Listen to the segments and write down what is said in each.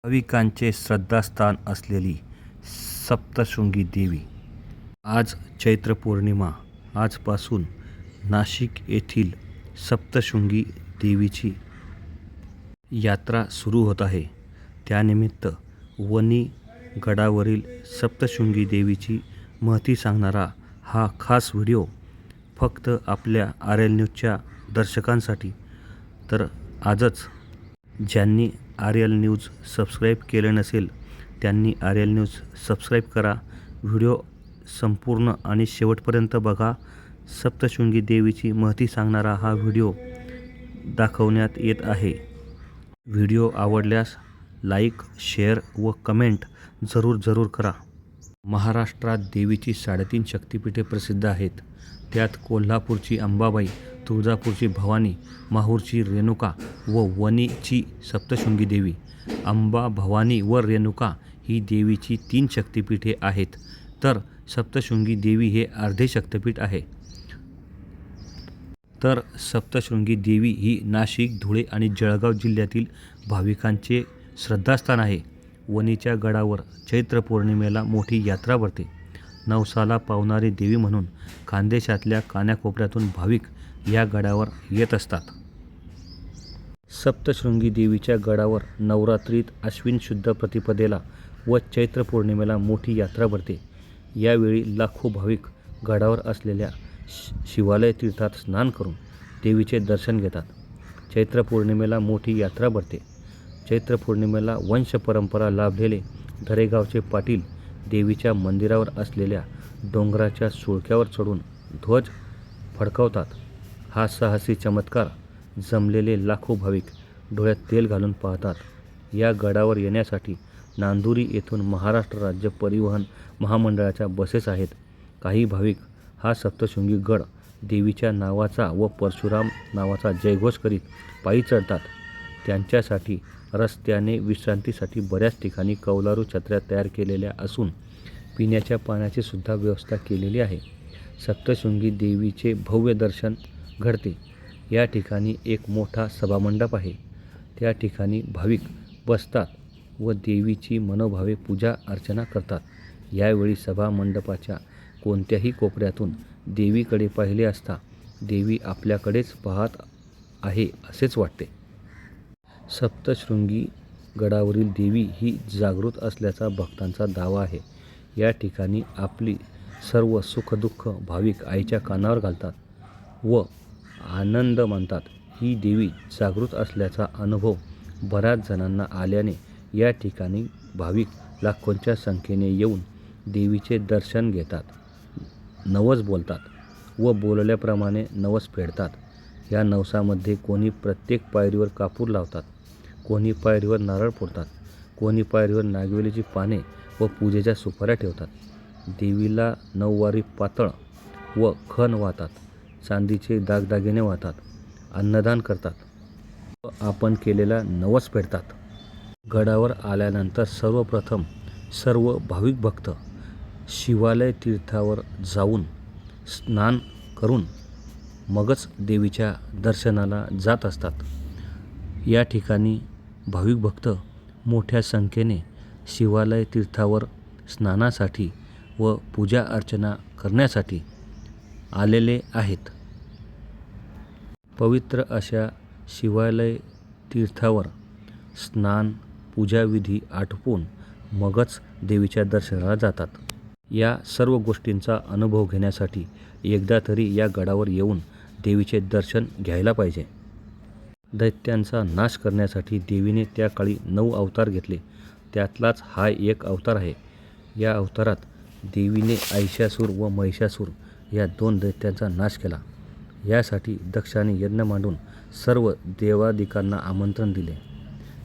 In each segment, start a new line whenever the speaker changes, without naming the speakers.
भाविकांचे श्रद्धास्थान असलेली सप्तशृंगी देवी. आज चैत्र पौर्णिमा. आजपासून नाशिक येथील सप्तशृंगी देवीची यात्रा सुरू होत आहे. त्यानिमित्त वणी गडावरील सप्तशृंगी देवीची महती सांगणारा हा खास व्हिडिओ फक्त आपल्या RL न्यूजच्या दर्शकांसाठी. तर आजच ज्यांनी RL न्यूज सबस्क्राईब केले नसेल त्यांनी RL न्यूज सबस्क्राईब करा. व्हिडिओ संपूर्ण आणि शेवटपर्यंत बघा. सप्तशृंगी देवीची महती सांगणारा हा व्हिडिओ दाखवण्यात येत आहे. व्हिडिओ आवडल्यास लाईक, शेअर व कमेंट जरूर करा. महाराष्ट्रात देवीची 3.5 शक्तिपीठे प्रसिद्ध आहेत. त्यात कोल्हापूरची अंबाबाई, तुळजापूरची भवानी, माहूरची रेणुका व वणीची सप्तशृंगी देवी. अंबा, भवानी व रेणुका ही देवीची 3 शक्तिपीठे आहेत, तर सप्तशृंगी देवी हे अर्धे शक्तिपीठ आहे. तर सप्तशृंगी देवी ही नाशिक, धुळे आणि जळगाव जिल्ह्यातील भाविकांचे श्रद्धास्थान आहे. वणीच्या गडावर चैत्र पौर्णिमेला मोठी यात्रा भरते. नवसाला पावणारी देवी म्हणून खानदेशातल्या कानाकोपऱ्यातून भाविक या गडावर येत असतात. सप्तशृंगी देवीच्या गडावर नवरात्रीत अश्विन शुद्ध प्रतिपदेला व चैत्र पौर्णिमेला मोठी यात्रा भरते. यावेळी लाखो भाविक गडावर असलेल्या शिवालय तीर्थात स्नान करून देवीचे दर्शन घेतात. चैत्र पौर्णिमेला मोठी यात्रा भरते. चैत्र पौर्णिमेला वंश परंपरा लाभलेले दरेगावचे पाटील देवीच्या मंदिरावर असलेल्या डोंगराच्या सुळक्यावर चढून ध्वज फडकवतात. हा साहसी चमत्कार जमलेले लाखो भाविक डोळ्यात तेल घालून पाहतात. या गडावर येण्यासाठी नांदुरी येथून महाराष्ट्र राज्य परिवहन महामंडळाच्या बसेस आहेत. काही भाविक हा सप्तशृंगी गड देवीच्या नावाचा व परशुराम नावाचा जयघोष करीत पायी चढतात. त्यांच्यासाठी रस्त्याने विश्रांतीसाठी बऱ्याच ठिकाणी कौलारू छत्र्या तयार केलेल्या असून पिण्याच्या पाण्याची सुद्धा व्यवस्था केलेली आहे. सप्तशृंगी देवीचे भव्य दर्शन घडते. या ठिकाणी एक मोठा सभामंडप आहे. त्या ठिकाणी भाविक बसतात व देवीची मनोभावे पूजा अर्चना करतात. यावेळी सभामंडपाच्या कोणत्याही कोपऱ्यातून देवीकडे पाहिले असता देवी आपल्याकडेच पाहत आहे असेच वाटते. सप्तशृंगी गडावरील देवी ही जागृत असल्याचा भक्तांचा दावा आहे. या ठिकाणी आपली सर्व सुखदुःख भाविक आईच्या कानावर घालतात व आनंद मानतात. ही देवी जागृत असल्याचा अनुभव बऱ्याच जणांना आल्याने या ठिकाणी भाविक लाखोंच्या संख्येने येऊन देवीचे दर्शन घेतात, नवस बोलतात व बोलल्याप्रमाणे नवस फेडतात. या नवसामध्ये कोणी प्रत्येक पायरीवर कापूर लावतात, कोणी पायरीवर नारळ फोडतात, कोणी पायरीवर नागवेलीची पाने व पूजेच्या सुपाऱ्या ठेवतात. देवीला 9 वारी पातळ व खण वाहतात, चांदीचे दागदागिने वाहतात, अन्नदान करतात व आपण केलेला नवस फेडतात. गडावर आल्यानंतर सर्वप्रथम सर्व भाविक भक्त शिवालय तीर्थावर जाऊन स्नान करून मगच देवीच्या दर्शनाला जात असतात. या ठिकाणी भाविक भक्त मोठ्या संख्येने शिवालय तीर्थावर स्नानासाठी व पूजा अर्चना करण्यासाठी आलेले आहेत. पवित्र अशा शिवालय तीर्थावर स्नान, पूजाविधी आटोपून मगच देवीच्या दर्शनाला जातात. या सर्व गोष्टींचा अनुभव घेण्यासाठी एकदा तरी या गडावर येऊन देवीचे दर्शन घ्यायला पाहिजे. दैत्यांचा नाश करण्यासाठी देवीने त्या काळी 9 अवतार घेतले. त्यातलाच हा एक अवतार आहे. या अवतारात देवीने आहिषासूर व महिषासूर या 2 दैत्यांचा नाश केला. यासाठी दक्षाने यज्ञ मांडून सर्व देवादिकांना आमंत्रण दिले.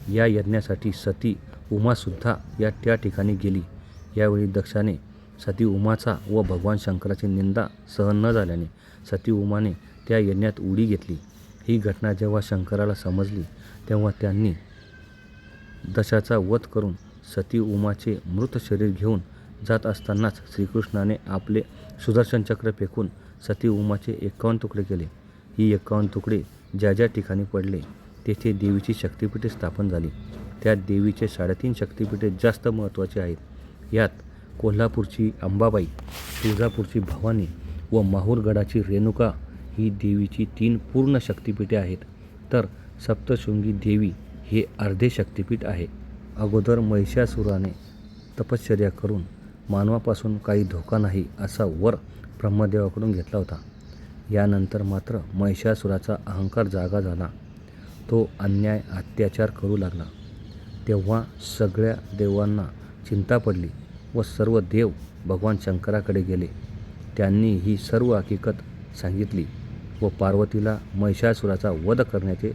या यज्ञासाठी सती उमासुद्धा त्या ठिकाणी गेली. यावेळी दक्षाने सती उमाचा व भगवान शंकराची निंदा सहन न झाल्याने सती उमाने त्या यज्ञात उडी घेतली. ही घटना जेव्हा शंकराला समजली तेव्हा त्यांनी दशाचा वध करून सती उमाचे मृत शरीर घेऊन जात असतानाच श्रीकृष्णाने आपले सुदर्शन चक्र फेकून सती उमाचे 51 तुकडे केले. ही 51 तुकडे ज्या ज्या ठिकाणी पडले तेथे देवीची शक्तिपीठे स्थापन झाली. त्यात देवीचे 3.5 शक्तिपीठे जास्त महत्त्वाची आहेत. यात कोल्हापूरची अंबाबाई, तुळजापूरची भवानी व माहूरगडाची रेणुका ही देवीची 3 पूर्ण शक्तिपीठे आहेत. तर सप्तशृंगी देवी हे अर्धे शक्तिपीठ आहे. अगोदर महिषासुराने तपश्चर्या करून मानवापासून काही धोका नाही असा वर ब्रह्मदेवाकडून घेतला होता. यानंतर मात्र महिषासुराचा अहंकार जागा झाला. तो अन्याय अत्याचार करू लागला. तेव्हा सगळ्या देवांना चिंता पडली व सर्व देव भगवान शंकराकडे गेले. त्यांनी ही सर्व हकीकत सांगितली व पार्वतीला महिषासुराचा वध करण्याचे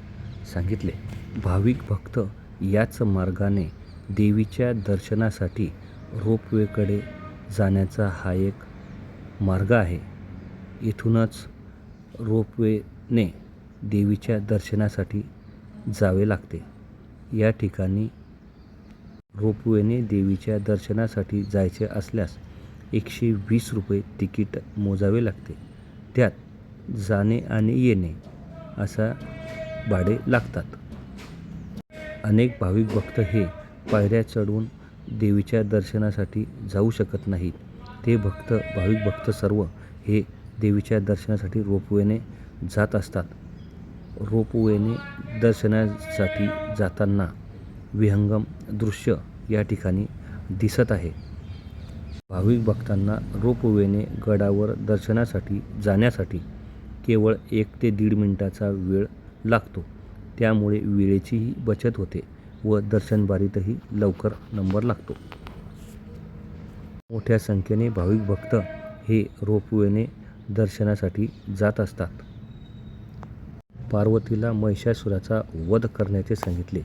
सांगितले. भाविक भक्त याच मार्गाने देवीच्या दर्शनासाठी रोपवेकडे जाण्याचा हा एक मार्ग आहे. इथूनच रोपवेने देवीच्या दर्शनासाठी जावे लागते. या ठिकाणी रोपवेने देवीच्या दर्शनासाठी जायचे असल्यास 120 रुपये तिकीट मोजावे लागते. त्यात जाणे आणि येणे असा भाडे लागतात. अनेक भाविक भक्त हे पायऱ्या चढून देवीच्या दर्शनासाठी जाऊ शकत नाहीत. ते भाविक भक्त सर्व हे देवीच्या दर्शनासाठी रोपवेने जात असतात. रोपवेने दर्शनासाठी जाताना विहंगम दृश्य या ठिकाणी दिसत आहे. भाविक भक्तांना रोपवेने गडावर दर्शनासाठी जाण्यासाठी केवळ 1 ते 1.5 मिनिटाचा वेळ लागतो. त्यामुळे वेळेचीही बचत होते व दर्शनबारीतही लवकर नंबर लागतो. मोठ्या संख्येने भाविक भक्त हे रोपवेने दर्शनासाठी जात असतात. पार्वतीला महिषासुराचा वध करण्याचे सांगितले.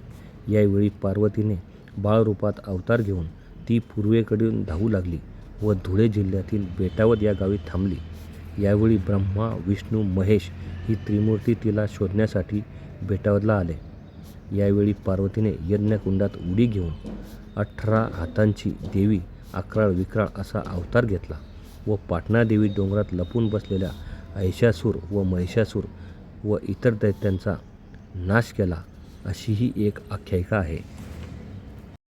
यावेळी पार्वतीने बाळरूपात अवतार घेऊन ती पूर्वेकडून धावू लागली व धुळे जिल्ह्यातील बेटावद या गावी थांबली. यावेळी ब्रह्मा, विष्णू, महेश ही त्रिमूर्ती तिला शोधण्यासाठी बेटावदला आले. यावेळी पार्वतीने यज्ञकुंडात उडी घेऊन 18 हातांची देवी अक्राळ विक्राळ असा अवतार घेतला व पाटणादेवी डोंगरात लपून बसलेल्या महिषासूर व महिषासूर व इतर दैत्यांचा नाश केला, अशी ही एक आख्यायिका आहे.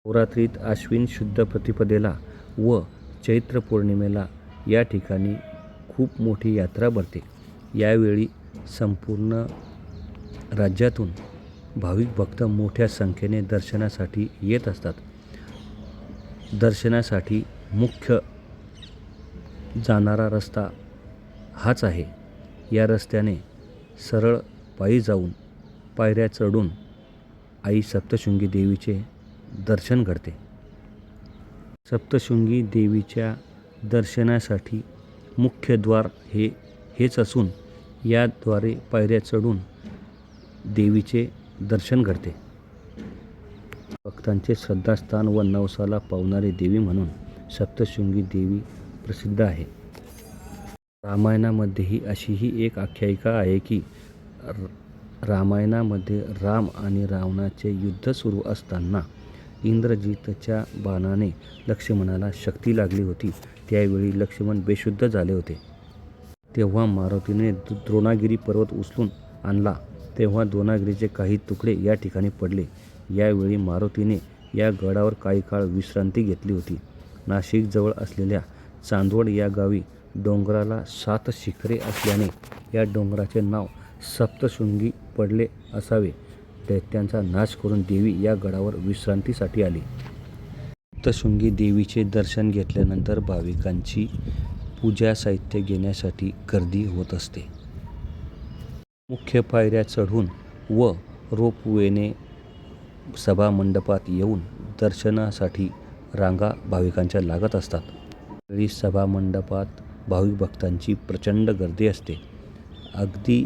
नवरात्रीत आश्विन शुद्ध प्रतिपदेला व चैत्र पौर्णिमेला या ठिकाणी खूप मोठी यात्रा भरते. यावेळी संपूर्ण राज्यातून भाविक भक्त मोठ्या संख्येने दर्शनासाठी येत असतात. दर्शनासाठी मुख्य जाणारा रस्ता हाच आहे. या रस्त्याने सरळ पायी जाऊन पायऱ्या चढून आई सप्तशृंगी देवीचे दर्शन घडते. सप्तशृंगी देवीच्या दर्शनासाठी मुख्य द्वार हेच असून याद्वारे पायऱ्या चढून देवीचे दर्शन घडते. भक्तांचे श्रद्धास्थान व नवसाला पावणारी देवी म्हणून सप्तशृंगी देवी प्रसिद्ध आहे. रामायणामध्येही अशीही एक आख्यायिका आहे की रामायणामध्ये राम आणि रावणाचे युद्ध सुरू असताना इंद्रजितच्या बाणाने लक्ष्मणाला शक्ती लागली होती. त्यावेळी लक्ष्मण बेशुद्ध झाले होते. तेव्हा मारुतीने द्रोणागिरी पर्वत उचलून आणला. तेव्हा द्रोणागिरीचे काही तुकडे या ठिकाणी पडले. यावेळी मारुतीने या गडावर काही काळ विश्रांती घेतली होती. नाशिकजवळ असलेल्या चांदवड या गावी डोंगराला 7 शिखरे असल्याने या डोंगराचे नाव सप्तशृंगी पडले असावे. दैत्यांचा नाश करून देवी या गडावर विश्रांतीसाठी आली. सप्तशृंगी देवीचे दर्शन घेतल्यानंतर भाविकांची पूजा साहित्य घेण्यासाठी गर्दी होत असते. मुख्य पायऱ्या चढून व रोपवेने सभामंडपात येऊन दर्शनासाठी रांगा भाविकांच्या लागत असतात. वेळी सभामंडपात भाविक भक्तांची प्रचंड गर्दी असते. अगदी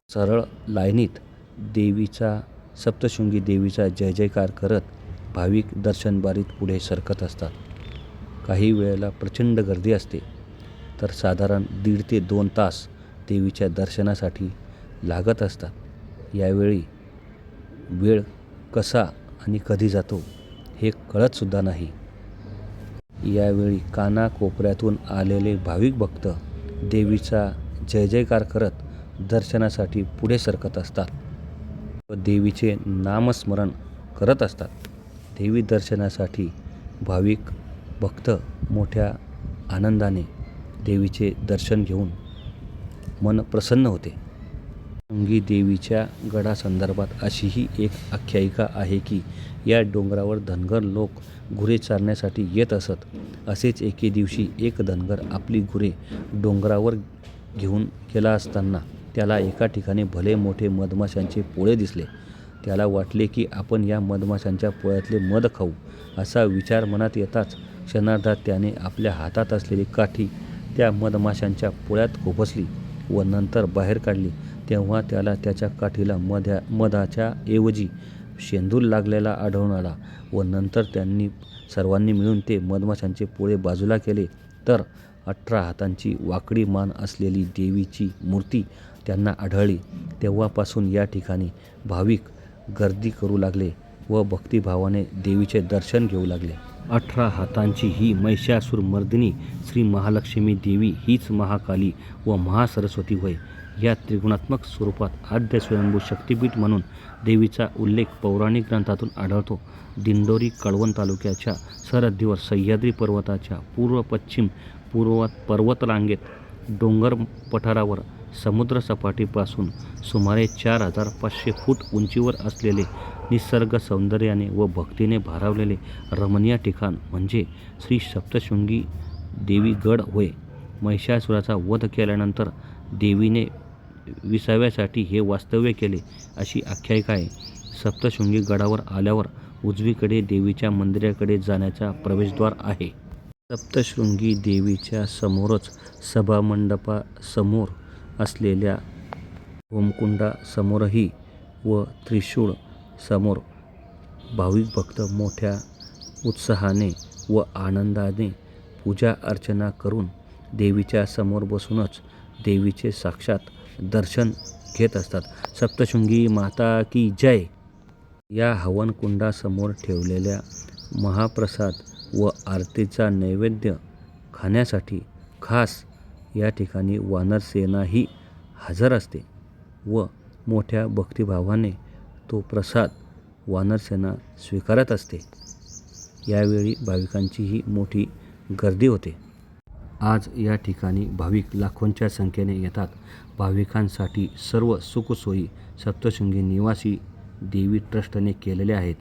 सरळ लाईनीत सप्तशृंगी देवीचा जय जयकार करत भाविक दर्शनबारीत पुढे सरकत असतात. काही वेळेला प्रचंड गर्दी असते तर साधारण 1.5 ते 2 तास देवीच्या दर्शनासाठी लागत असतात. यावेळी वेळ कसा आणि कधी जातो हे कळतसुद्धा नाही. यावेळी कानाकोपऱ्यातून आलेले भाविक भक्त देवीचा जय जयकार करत दर्शनासाठी पुढे सरकत असतात व देवीचे नामस्मरण करत असतात. देवी दर्शनासाठी भाविक भक्त मोठ्या आनंदाने देवीचे दर्शन घेऊन मन प्रसन्न होते. सप्तशृंगी देवीच्या गडासंदर्भात अशीही एक आख्यायिका आहे की या डोंगरावर धनगर लोक गुरे चारण्यासाठी येत असत. असेच एके दिवशी एक धनगर आपली गुरे डोंगरावर घेऊन गेला असताना त्याला एका ठिकाणी भले मोठे मधमाशांचे पोळे दिसले. त्याला वाटले की आपण या मधमाशांच्या पोळ्यातले मध खाऊ. असा विचार मनात येताच क्षणार्धात त्याने आपल्या हातात असलेली काठी त्या मधमाशांच्या पोळ्यात खुपसली व नंतर बाहेर काढली. तेव्हा त्याला त्याच्या काठीला मधाच्या ऐवजी शेंदूर लागलेला आढळून आला व नंतर त्यांनी सर्वांनी मिळून ते मधमाशांचे पोळे बाजूला केले तर 18 हातांची वाकडी मान असलेली देवीची मूर्ती त्यांना आढळली. तेव्हापासून या ठिकाणी भाविक गर्दी करू लागले व भक्तिभावाने देवीचे दर्शन घेऊ लागले. 18 हातांची ही महिषासुरमर्दिनी श्री महालक्ष्मी देवी हीच महाकाली व महासरस्वती होय. या त्रिगुणात्मक स्वरूपात आद्य स्वयंभू शक्तिपीठ म्हणून देवीचा उल्लेख पौराणिक ग्रंथातून आढळतो. दिंडोरी कळवण तालुक्याच्या सरहद्दीवर सह्याद्री पर्वताच्या पूर्व-पश्चिम पर्वतरांगेत डोंगर पठारावर समुद्रसपाटीपासून सुमारे 4500 फूट उंचीवर असलेले निसर्ग सौंदर्याने व भक्तीने भारावलेले रमणीय ठिकाण म्हणजे श्री सप्तशृंगी देवी गड होय. महिषासुराचा वध केल्यानंतर देवीने विसाव्यासाठी हे वास्तव्य केले अशी आख्यायिका आहे. सप्तशृंगी गडावर आल्यावर उजवीकडे देवीच्या मंदिराकडे जाण्याचा प्रवेशद्वार आहे. सप्तशृंगी देवीच्या समोरच सभामंडपासमोर असलेल्या होमकुंडासमोरही व त्रिशूळ समोर भाविक भक्त मोठ्या उत्साहाने व आनंदाने पूजा अर्चना करून देवीच्या समोर बसूनच देवीचे साक्षात दर्शन घेत असतात. सप्तशृंगी माता की जय. या हवनकुंडासमोर ठेवलेल्या महाप्रसाद व आरतीचा नैवेद्य खाण्यासाठी खास या ठिकाणी वानरसेनाही हजर असते व मोठ्या भक्तिभावाने तो प्रसाद वानरसेना स्वीकारत असते. यावेळी भाविकांचीही मोठी गर्दी होते. आज या ठिकाणी भाविक लाखोंच्या संख्येने येतात. भाविकांसाठी सर्व सुखसोयी सप्तशृंगी निवासी देवी ट्रस्टने केलेल्या आहेत.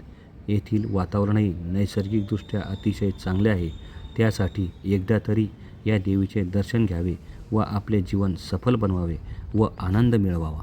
येथील वातावरणही नैसर्गिकदृष्ट्या अतिशय चांगले आहे. त्यासाठी एकदा तरी या देवीचे दर्शन घ्यावे व आपले जीवन सफल बनवावे व आनंद मिळवावा.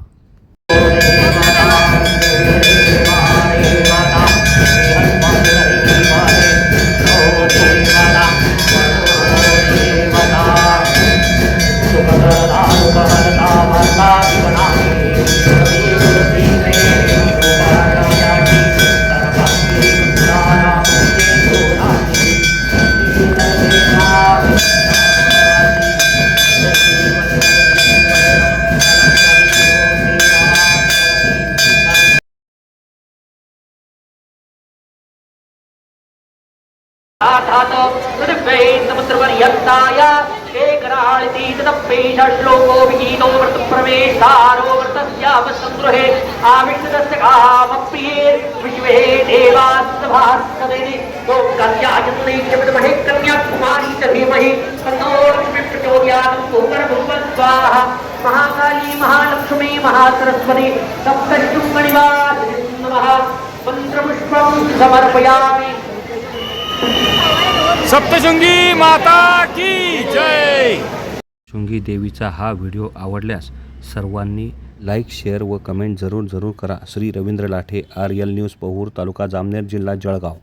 समुद्रपर्यन्ताय एकराळतीतपेश श्लोको विगीतो व्रतप्रवेशारो व्रतस्यावसंगृहे आविष्कृतस्य कामप्रिये विश्वे देवास्तभास्तवे तो कन्यायन्ते विद्महे कन्याकुमारी च धीमहि तन्नो लक्ष्मी प्रचोदयात् भूर्भुवस्वाहा. महाकाली महालक्ष्मी महासरस्वती सप्तशृंगनिवासिनी नमः. मंत्रपुष्पं समर्पयामि.
सप्तशृंगी माता की जय.
शृंगी देवीचा हा व्हिडिओ आवडल्यास सर्वांनी लाईक, शेअर व कमेंट जरूर करा. श्री रवींद्र लाठे, RL न्यूज, पहूर तालुका जामनेर जिल्हा जळगाव.